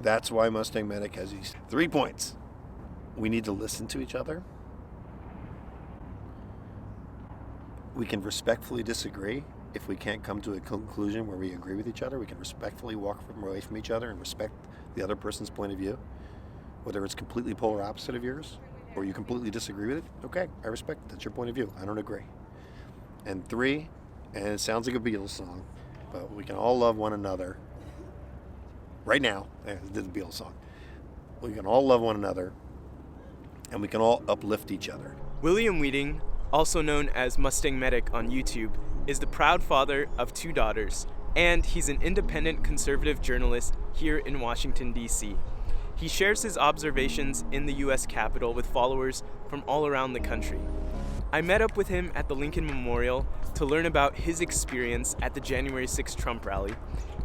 That's why Mustang Medic has these 3 points. We need to listen to each other. We can respectfully disagree. If we can't come to a conclusion where we agree with each other, we can respectfully walk away from each other and respect the other person's point of view. Whether it's completely polar opposite of yours or you completely disagree with it, okay, I respect it. That's your point of view. I don't agree. And 3, and it sounds like a Beatles song, but we can all love one another. Right now, this is the Beatles song. We can all love one another and we can all uplift each other. William Wieting, also known as Mustang Medic on YouTube, is the proud father of 2 daughters, and he's an independent conservative journalist here in Washington, D.C. He shares his observations in the U.S. Capitol with followers from all around the country. I met up with him at the Lincoln Memorial to learn about his experience at the January 6th Trump rally,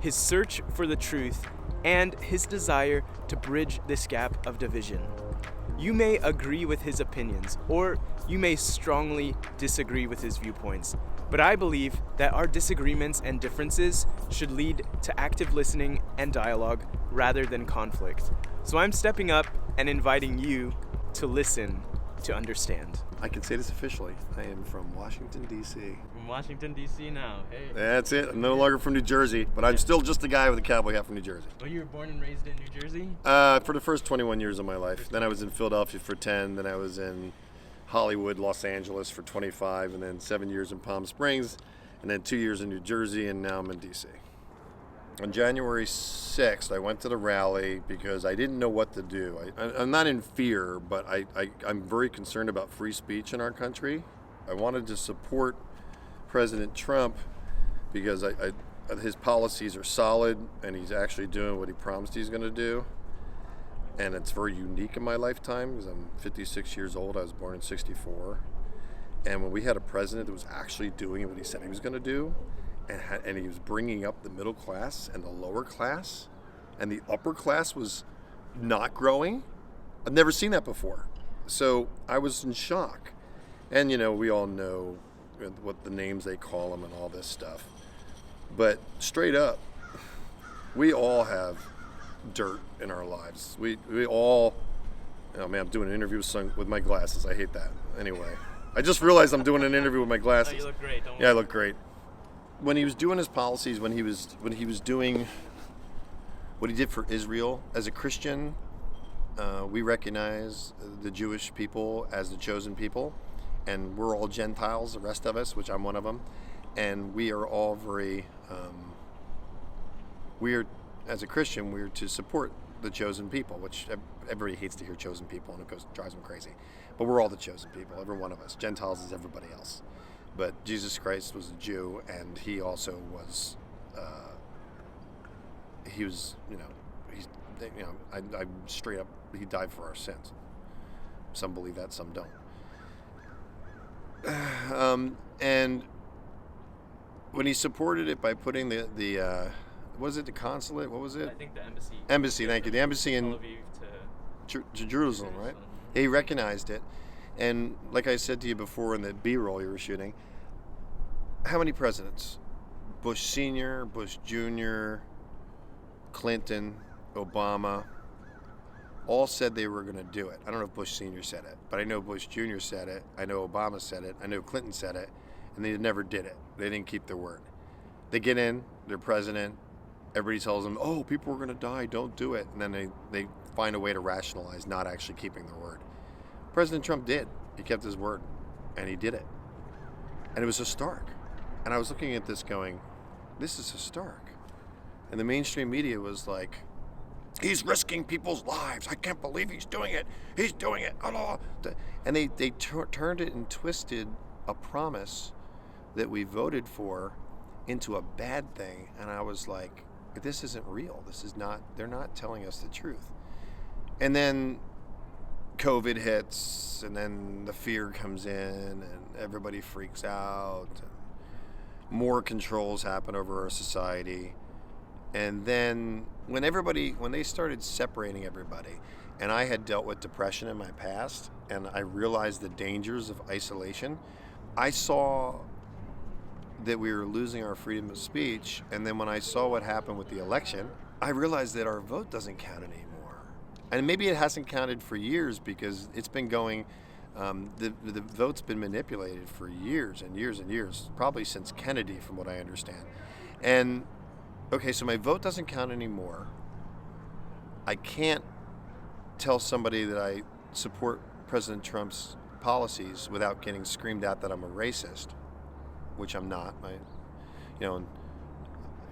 his search for the truth, and his desire to bridge this gap of division. You may agree with his opinions, or you may strongly disagree with his viewpoints, but I believe that our disagreements and differences should lead to active listening and dialogue rather than conflict. So I'm stepping up and inviting you to listen to understand. I can say this officially. I am from Washington, D.C. From Washington, D.C. now. Hey. That's it. I'm no longer from New Jersey, but I'm still just a guy with a cowboy hat from New Jersey. Well, you were born and raised in New Jersey? For the first 21 years of my life. Then I was in Philadelphia for 10. Then I was in Hollywood, Los Angeles for 25. And then 7 years in Palm Springs. And then 2 years in New Jersey. And now I'm in D.C. On January 6th, I went to the rally because I didn't know what to do. I'm not in fear, but I'm very concerned about free speech in our country. I wanted to support President Trump because his policies are solid and he's actually doing what he promised he's going to do. And it's very unique in my lifetime because I'm 56 years old. I was born in 64. And when we had a president that was actually doing what he said he was going to do, and he was bringing up the middle class and the lower class, and the upper class was not growing. I've never seen that before. So I was in shock. And, we all know what the names they call them and all this stuff. But straight up, we all have dirt in our lives. We all, I'm doing an interview with my glasses. I hate that. Anyway, I just realized I'm doing an interview with my glasses. Oh, you look great. Don't worry. Yeah, I look great. When he was doing his policies, when he was doing what he did for Israel, as a Christian, we recognize the Jewish people as the chosen people, and we're all Gentiles, the rest of us, which I'm one of them, and we are all very, as a Christian, we're to support the chosen people, which everybody hates to hear chosen people, and it drives them crazy. But we're all the chosen people, every one of us. Gentiles is everybody else. But Jesus Christ was a Jew, and he also was, I straight up, he died for our sins. Some believe that, some don't. And when he supported it by putting the was it the consulate? What was it? I think the embassy. Embassy, thank you. The embassy in Tel Aviv to Jerusalem, right? He recognized it. And like I said to you before in the B-roll you were shooting, how many presidents? Bush Sr., Bush Jr., Clinton, Obama, all said they were going to do it. I don't know if Bush Sr. said it, but I know Bush Jr. said it. I know Obama said it. I know Clinton said it. And they never did it. They didn't keep their word. They get in, they're president. Everybody tells them, oh, people are going to die, don't do it. And then they find a way to rationalize not actually keeping their word. President Trump did. He kept his word, and he did it. And it was historic. And I was looking at this going, this is historic. And the mainstream media was like, he's risking people's lives. I can't believe he's doing it. He's doing it. And they turned it and twisted a promise that we voted for into a bad thing. And I was like, this isn't real. They're not telling us the truth. And then COVID hits, and then the fear comes in, and everybody freaks out. And more controls happen over our society. And then when they started separating everybody, and I had dealt with depression in my past, and I realized the dangers of isolation, I saw that we were losing our freedom of speech. And then when I saw what happened with the election, I realized that our vote doesn't count anymore. And maybe it hasn't counted for years because it's been going, the vote's been manipulated for years and years and years, probably since Kennedy, from what I understand. And, okay, so my vote doesn't count anymore. I can't tell somebody that I support President Trump's policies without getting screamed at that I'm a racist, which I'm not. And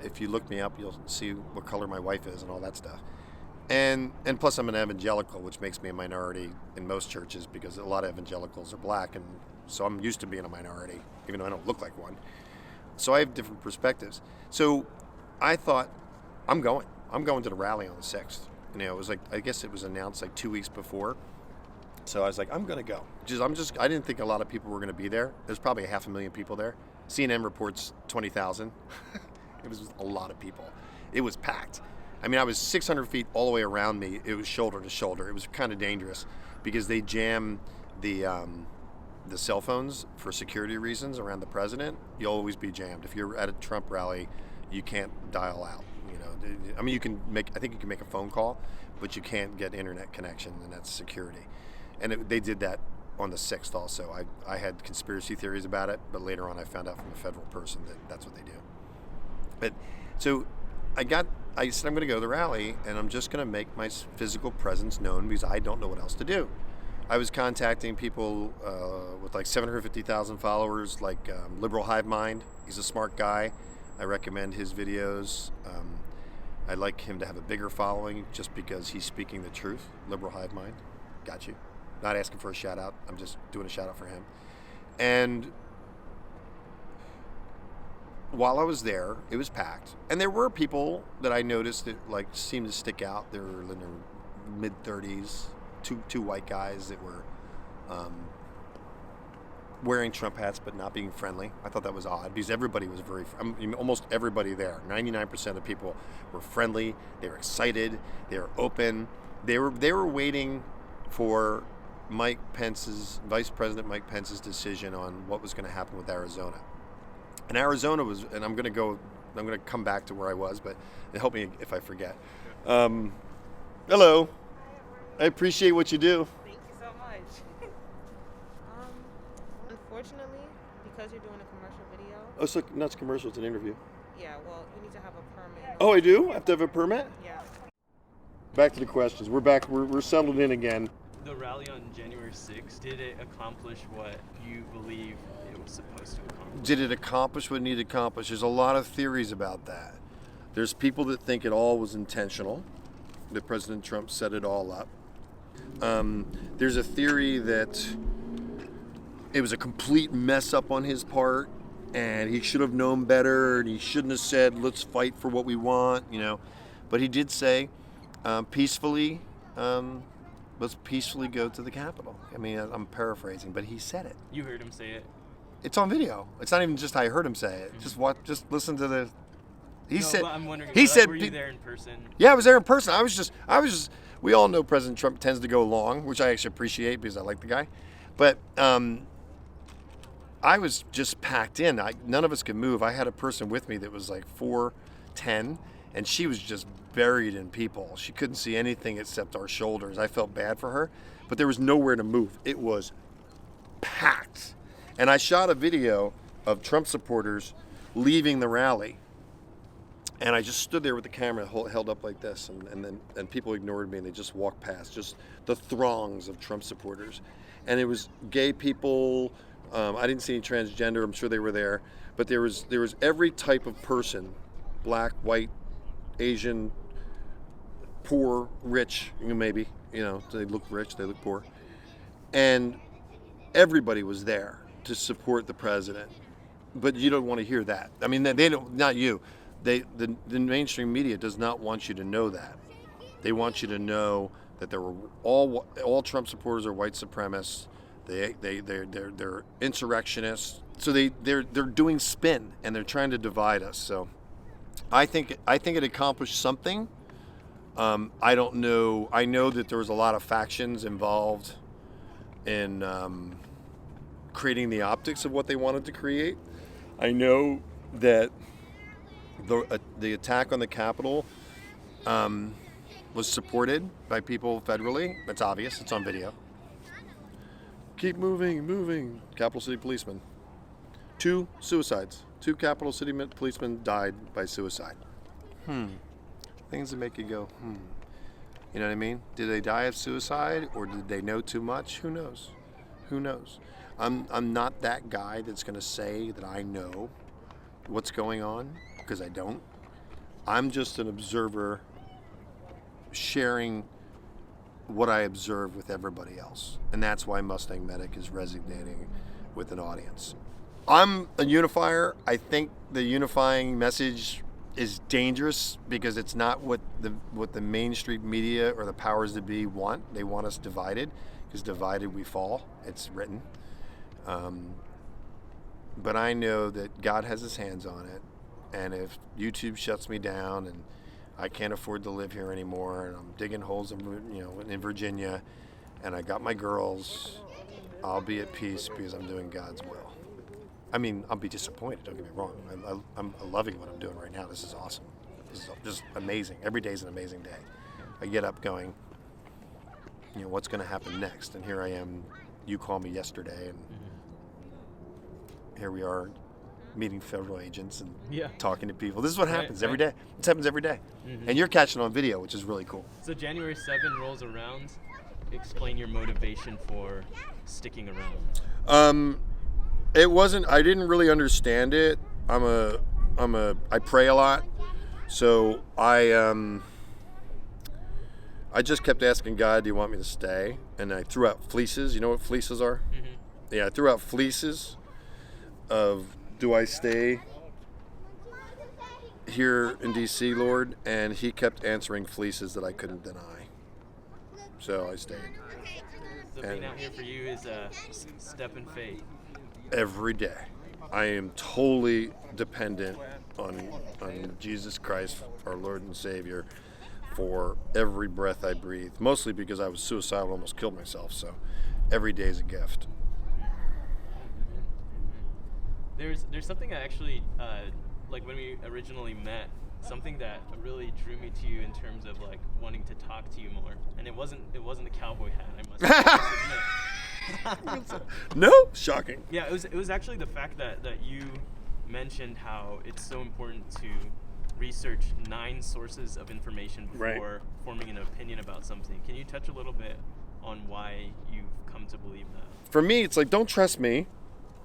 if you look me up, you'll see what color my wife is and all that stuff. And plus I'm an evangelical, which makes me a minority in most churches because a lot of evangelicals are black, and so I'm used to being a minority, even though I don't look like one. So I have different perspectives. So I thought, I'm going to the rally on the 6th. It was like, I guess it was announced like 2 weeks before. So I was like, I'm going to go. I didn't think a lot of people were going to be there. There's probably 500,000 people there. CNN reports 20,000. It was a lot of people. It was packed. I mean, I was 600 feet all the way around me. It was shoulder to shoulder. It was kind of dangerous because they jam the cell phones for security reasons around the president. You'll always be jammed. If you're at a Trump rally, you can't dial out. I mean, I think you can make a phone call, but you can't get internet connection, and that's security. And they did that on the 6th also. I had conspiracy theories about it, but later on I found out from a federal person that that's what they do. But so I said I'm going to go to the rally, and I'm just going to make my physical presence known because I don't know what else to do. I was contacting people with like 750,000 followers, like Liberal Hive Mind. He's a smart guy. I recommend his videos. I'd like him to have a bigger following just because he's speaking the truth. Liberal Hive Mind. Got you. Not asking for a shout out. I'm just doing a shout out for him. And while I was there, it was packed. And there were people that I noticed that like seemed to stick out. They were in their mid-30s, two white guys that were wearing Trump hats but not being friendly. I thought that was odd because everybody was almost everybody there. 99% of people were friendly. They were excited. They were open. They were waiting for Vice President Mike Pence's decision on what was going to happen with Arizona. And Arizona was, and I'm going to come back to where I was, but help me if I forget. Hello. I appreciate what you do. Thank you so much. Unfortunately, because you're doing a commercial video. Oh, so not it's commercial, it's an interview. Yeah, well, you need to have a permit. Oh, I do? I have to have a permit? Yeah. Back to the questions. We're back. We're settled in again. The rally on January 6th, did it accomplish what you believe it was supposed to accomplish? Did it accomplish what it needed to accomplish? There's a lot of theories about that. There's people that think it all was intentional, that President Trump set it all up. There's a theory that it was a complete mess up on his part, and he should have known better, and he shouldn't have said, let's fight for what we want, But he did say, peacefully, let's peacefully go to the Capitol. I mean, I'm paraphrasing, but he said it. You heard him say it? It's on video. It's not even just I heard him say it. Mm-hmm. Just listen to the. But I'm wondering. He said. Were you there in person? Yeah, I was there in person. I was just. We all know President Trump tends to go long, which I actually appreciate because I like the guy. But I was just packed in. None of us could move. I had a person with me that was like 4'10", and she was just buried in people. She couldn't see anything except our shoulders. I felt bad for her, but there was nowhere to move. It was packed. And I shot a video of Trump supporters leaving the rally. And I just stood there with the camera held up like this, and people ignored me, and they just walked past, just the throngs of Trump supporters. And it was gay people. I didn't see any transgender. I'm sure they were there. But there was every type of person, black, white, Asian, poor, rich, maybe. They look rich, they look poor. And everybody was there to support the president. But you don't want to hear that. I mean, they don't, not you. The mainstream media does not want you to know that. They want you to know that there were all Trump supporters are white supremacists. They're insurrectionists. So they're doing spin, and they're trying to divide us. So I think it accomplished something. I don't know. I know that there was a lot of factions involved in creating the optics of what they wanted to create. I know that the attack on the Capitol was supported by people federally. That's obvious. It's on video. Keep moving. Capital City policemen. 2 suicides. 2 Capital City policemen died by suicide. Things that make you go, You know what I mean? Did they die of suicide, or did they know too much? Who knows? I'm not that guy that's going to say that I know what's going on, because I don't. I'm just an observer sharing what I observe with everybody else. And that's why Mustang Medic is resonating with an audience. I'm a unifier. I think the unifying message is dangerous because it's not what the mainstream media or the powers that be want. They want us divided, because divided we fall. It's written. But I know that God has his hands on it. And if YouTube shuts me down and I can't afford to live here anymore, and I'm digging holes in Virginia, and I got my girls, I'll be at peace because I'm doing God's will. I mean, I'll be disappointed, don't get me wrong. I'm loving what I'm doing right now. This is awesome. This is just amazing. Every day is an amazing day. I get up going, what's going to happen next? And here I am. You called me yesterday, and here we are meeting federal agents and talking to people. This is what happens every day. This happens every day. And you're catching on video, which is really cool. So January 7 rolls around. Explain your motivation for sticking around. It wasn't. I didn't really understand it. I pray a lot, so I just kept asking God, "Do you want me to stay?" And I threw out fleeces. You know what fleeces are? Yeah, I threw out fleeces of, "Do I stay here in DC, Lord?" And He kept answering fleeces that I couldn't deny. So I stayed. So being out here for you is a step in faith. Every day. I am totally dependent on Jesus Christ, our Lord and Savior, for every breath I breathe. Mostly because I was suicidal, almost killed myself. So every day is a gift. There's something I actually, like when we originally met, something that really drew me to you in terms of like wanting to talk to you more. And it wasn't the cowboy hat, I must admit. No? Shocking. Yeah, it was actually the fact that you mentioned how it's so important to research 9 sources of information before forming an opinion about something. Can you touch a little bit on why you've come to believe that? For me, it's like, don't trust me.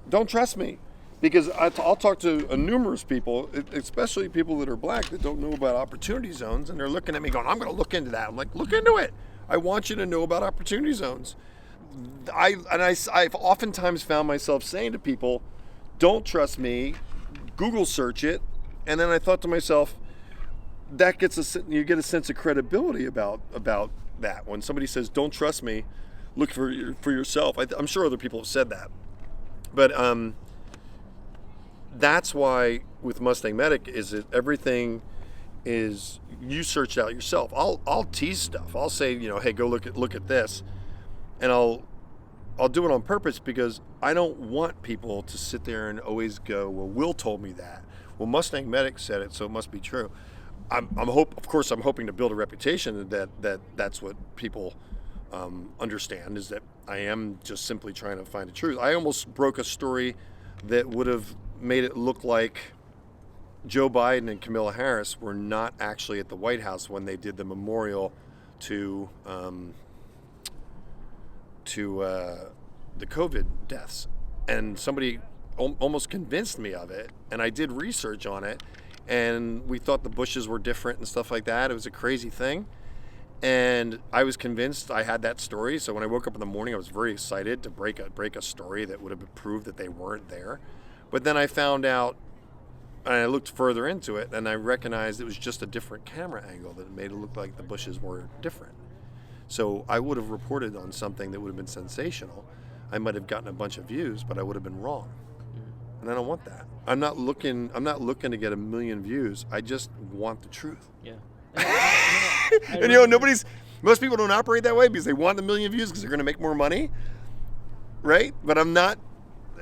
Don't trust me. Because I'll talk to numerous people, especially people that are black, that don't know about opportunity zones, and they're looking at me going, "I'm going to look into that." I'm like, look into it. I want you to know about opportunity zones. I've oftentimes found myself saying to people, "Don't trust me. Google search it." And then I thought to myself, that you get a sense of credibility about that. When somebody says, "Don't trust me, look for yourself." I'm sure other people have said that, but that's why with Mustang Medic is that everything is you search it out yourself. I'll tease stuff. I'll say, "Hey, go look at this," and I'll do it on purpose because I don't want people to sit there and always go, "Well, Will told me that. Well, Mustang Medic said it, so it must be true." I'm hoping to build a reputation that's what people understand, is that I am just simply trying to find the truth. I almost broke a story that would have made it look like Joe Biden and Kamala Harris were not actually at the White House when they did the memorial to the COVID deaths. And somebody almost convinced me of it, and I did research on it, and we thought the Bushes were different and stuff like that. It was a crazy thing. And I was convinced I had that story. So when I woke up in the morning, I was very excited to break a story that would have proved that they weren't there. But then I found out, and I looked further into it, and I recognized it was just a different camera angle that made it look like the Bushes were different. So I would have reported on something that would have been sensational. I might have gotten a bunch of views, but I would have been wrong. And I don't want that. I'm not looking to get 1 million views. I just want the truth. Yeah. And most people don't operate that way because they want 1 million views because they're going to make more money, right? But I'm not,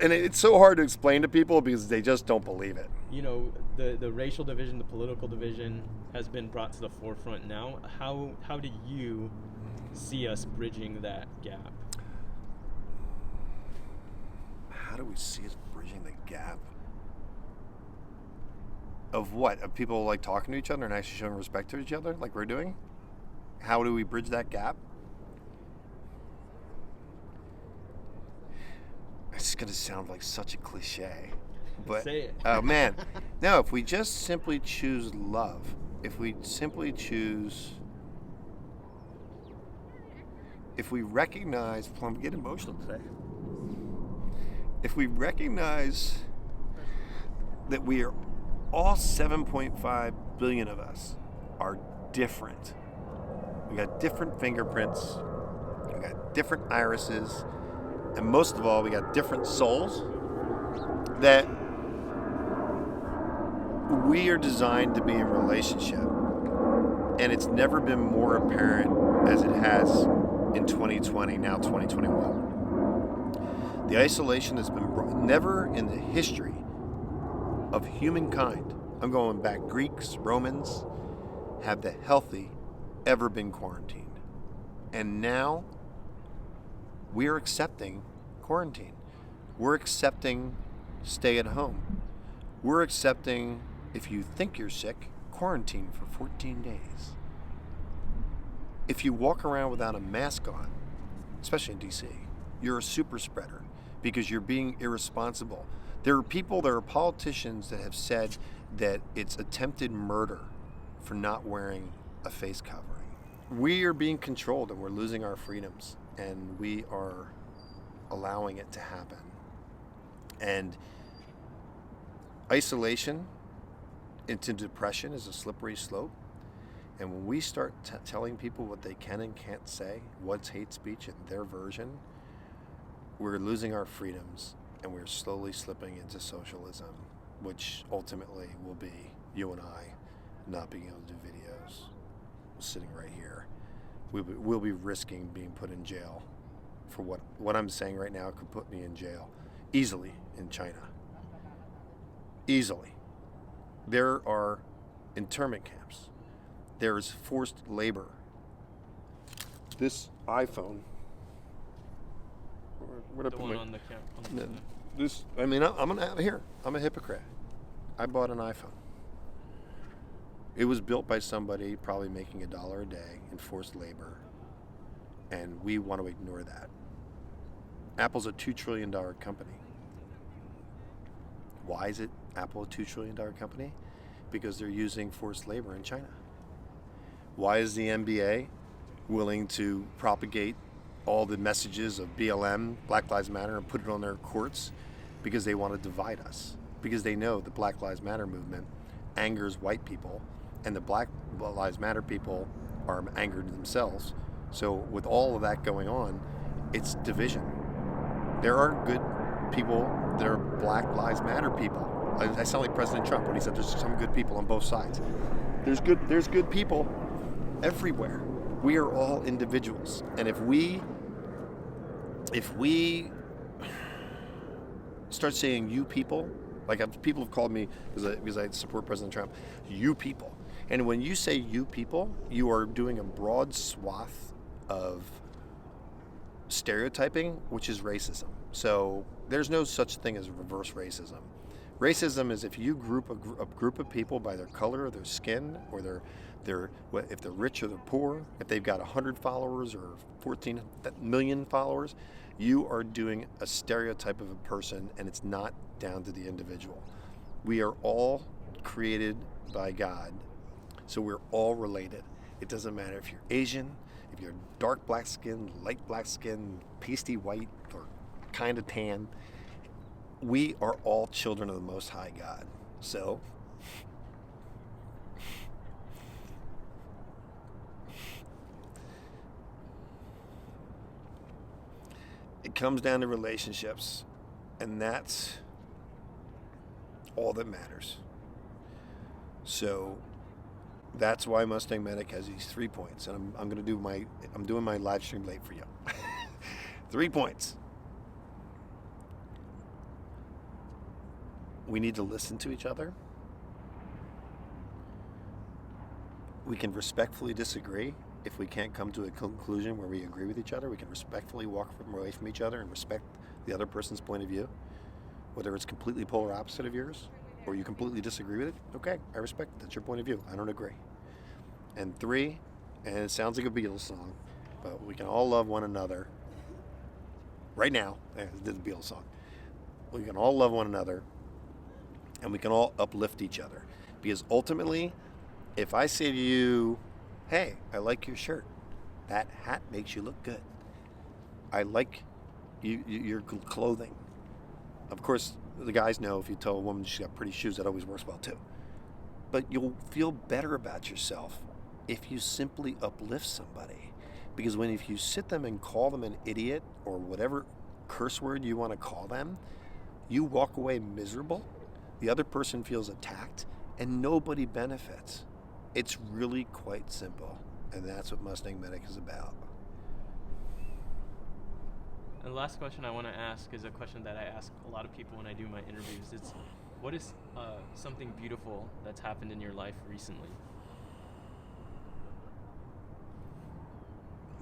and it's so hard to explain to people because they just don't believe it. the racial division, the political division has been brought to the forefront now. How do you see us bridging that gap? How do we see us bridging the gap? Of what? Of people like talking to each other and actually showing respect to each other like we're doing? How do we bridge that gap? It's going to sound like such a cliche. But, say it. Oh man. No, if we just simply choose love, if we simply choose, if we recognize, I'm getting emotional today. If we recognize that we are, all 7.5 billion of us are different. We got different fingerprints, we got different irises, and most of all, we got different souls, that we are designed to be in relationship. And it's never been more apparent as it has in 2020, now 2021. The isolation has been never in the history of humankind, I'm going back, Greeks, Romans, have the healthy ever been quarantined. And now we're accepting quarantine. We're accepting stay at home. We're accepting, if you think you're sick, quarantine for 14 days. If you walk around without a mask on, especially in DC, you're a super spreader because you're being irresponsible. There are politicians that have said that it's attempted murder for not wearing a face covering. We are being controlled and we're losing our freedoms, and we are allowing it to happen. And isolation into depression is a slippery slope. And when we start telling people what they can and can't say, what's hate speech in their version, we're losing our freedoms and we're slowly slipping into socialism, which ultimately will be you and I not being able to do videos sitting right here. We'll be risking being put in jail for what I'm saying right now could put me in jail easily in China. Easily. There are internment camps. There's forced labor. This iPhone. Where'd I The put one my- on the camera. No, I'm a hypocrite. I bought an iPhone. It was built by somebody probably making $1 a day in forced labor, and we want to ignore that. Apple's a $2 trillion company. Why is Apple a $2 trillion company? Because they're using forced labor in China. Why is the NBA willing to propagate all the messages of BLM, Black Lives Matter, and put it on their courts? Because they want to divide us. Because they know the Black Lives Matter movement angers white people, and the Black Lives Matter people are angered themselves. So with all of that going on, it's division. There are good people that are Black Lives Matter people. I sound like President Trump when he said there's some good people on both sides. There's good people everywhere. We are all individuals, and if we start saying "you people," like people have called me because I support President Trump, "you people," and when you say "you people," you are doing a broad swath of stereotyping, which is racism. So there's no such thing as reverse racism. Racism is if you group a group of people by their color, their skin, or if they're rich or they're poor, if they've got 100 followers or 14 million followers, you are doing a stereotype of a person, and it's not down to the individual. We are all created by God, so we're all related. It doesn't matter if you're Asian, if you're dark black skin, light black skin, pasty white, or kind of tan. We are all children of the Most High God. So, it comes down to relationships, and that's all that matters. So, that's why Mustang Medic has these 3 points, and I'm doing my live stream late for you. 3 points. we need to listen to each other. We can respectfully disagree. If we can't come to a conclusion where we agree with each other, we can respectfully walk away from each other and respect the other person's point of view. Whether it's completely polar opposite of yours or you completely disagree with it, okay, I respect it. That's your point of view. I don't agree. And 3, and it sounds like a Beatles song, but we can all love one another. Right now, this is the Beatles song. We can all love one another and we can all uplift each other. Because ultimately, if I say to you, hey, I like your shirt. That hat makes you look good. I like your clothing. Of course, the guys know if you tell a woman she's got pretty shoes, that always works well too. But you'll feel better about yourself if you simply uplift somebody. Because if you sit them and call them an idiot or whatever curse word you want to call them, you walk away miserable, the other person feels attacked, and nobody benefits. It's really quite simple, and that's what Mustang Medic is about. And the last question I want to ask is a question that I ask a lot of people when I do my interviews. It's, what is something beautiful that's happened in your life recently?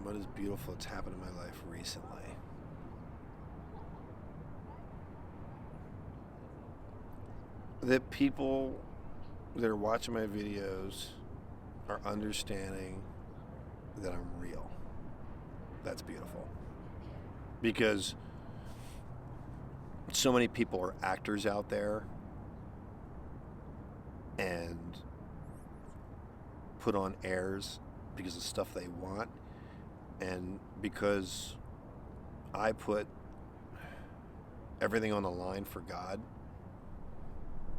What is beautiful that's happened in my life recently? That people that are watching my videos are understanding that I'm real. That's beautiful. Because so many people are actors out there and put on airs because of stuff they want, and because I put everything on the line for God,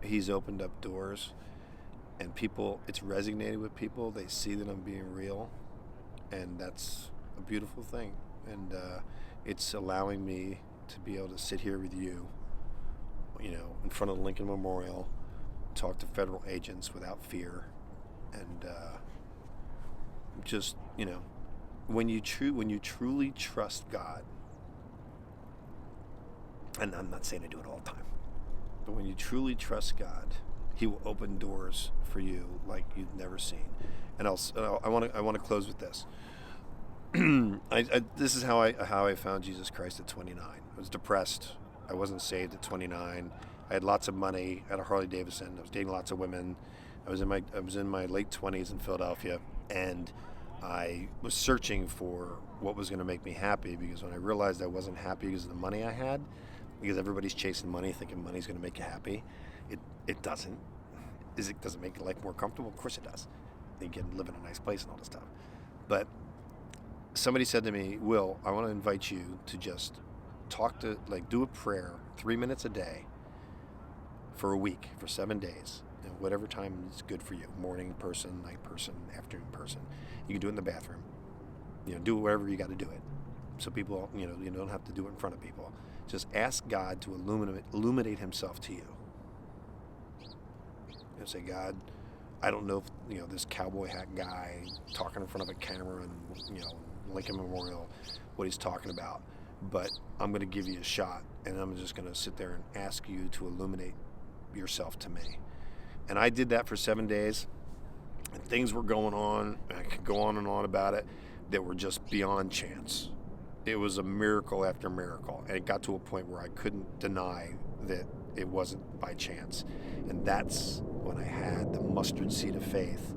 He's opened up doors, and people, it's resonated with people. They see that I'm being real, and that's a beautiful thing. And it's allowing me to be able to sit here with you, in front of the Lincoln Memorial, talk to federal agents without fear, and just, when you truly trust God, and I'm not saying I do it all the time, but when you truly trust God, He will open doors for you like you've never seen. And I want to close with this. This is how I found Jesus Christ at 29. I was depressed. I wasn't saved at 29. I had lots of money. I had a Harley Davidson. I was dating lots of women. I was in my late 20s in Philadelphia, and I was searching for what was going to make me happy, because when I realized I wasn't happy because of the money I had, because everybody's chasing money, thinking money's going to make you happy, it doesn't. Does it make life more comfortable? Of course it does. You can live in a nice place and all this stuff. But somebody said to me, Will, I want to invite you to just do a prayer 3 minutes a day for a week, for 7 days, whatever time is good for you, morning person, night person, afternoon person. You can do it in the bathroom. Do wherever you got to do it. So people, you don't have to do it in front of people. Just ask God to illuminate Himself to you. Say, God, I don't know if, this cowboy hat guy talking in front of a camera and, Lincoln Memorial, what he's talking about, but I'm going to give you a shot, and I'm just going to sit there and ask you to illuminate yourself to me. And I did that for 7 days, and things were going on, and I could go on and on about it, that were just beyond chance. It was a miracle after miracle, and it got to a point where I couldn't deny that it wasn't by chance. And that's when I had the mustard seed of faith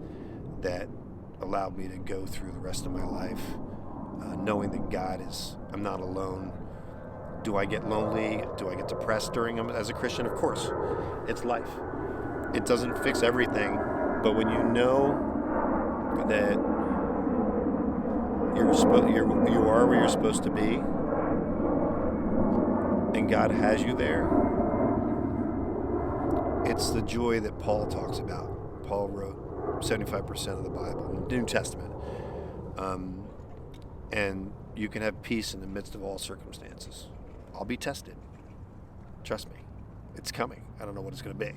that allowed me to go through the rest of my life, knowing that I'm not alone. Do I get lonely? Do I get depressed during them as a Christian? Of course. It's life. It doesn't fix everything, but when you know that you are where you're supposed to be, and God has you there, it's the joy that Paul talks about. Paul wrote 75% of the Bible, the New Testament. And you can have peace in the midst of all circumstances. I'll be tested. Trust me. It's coming. I don't know what it's going to be.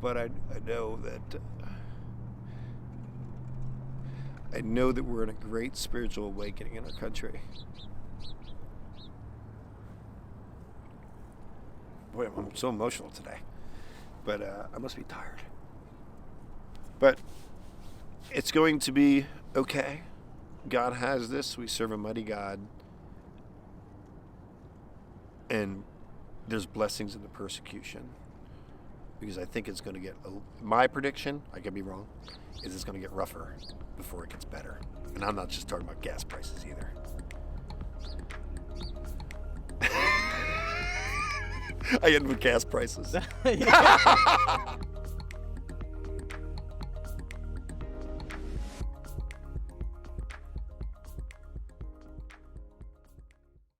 But I know that we're in a great spiritual awakening in our country. Boy, I'm so emotional today. But I must be tired. But it's going to be okay. God has this. We serve a mighty God. And there's blessings in the persecution. Because I think it's going to get, my prediction, I could be wrong, is it's going to get rougher before it gets better. And I'm not just talking about gas prices either. I end with gas prices.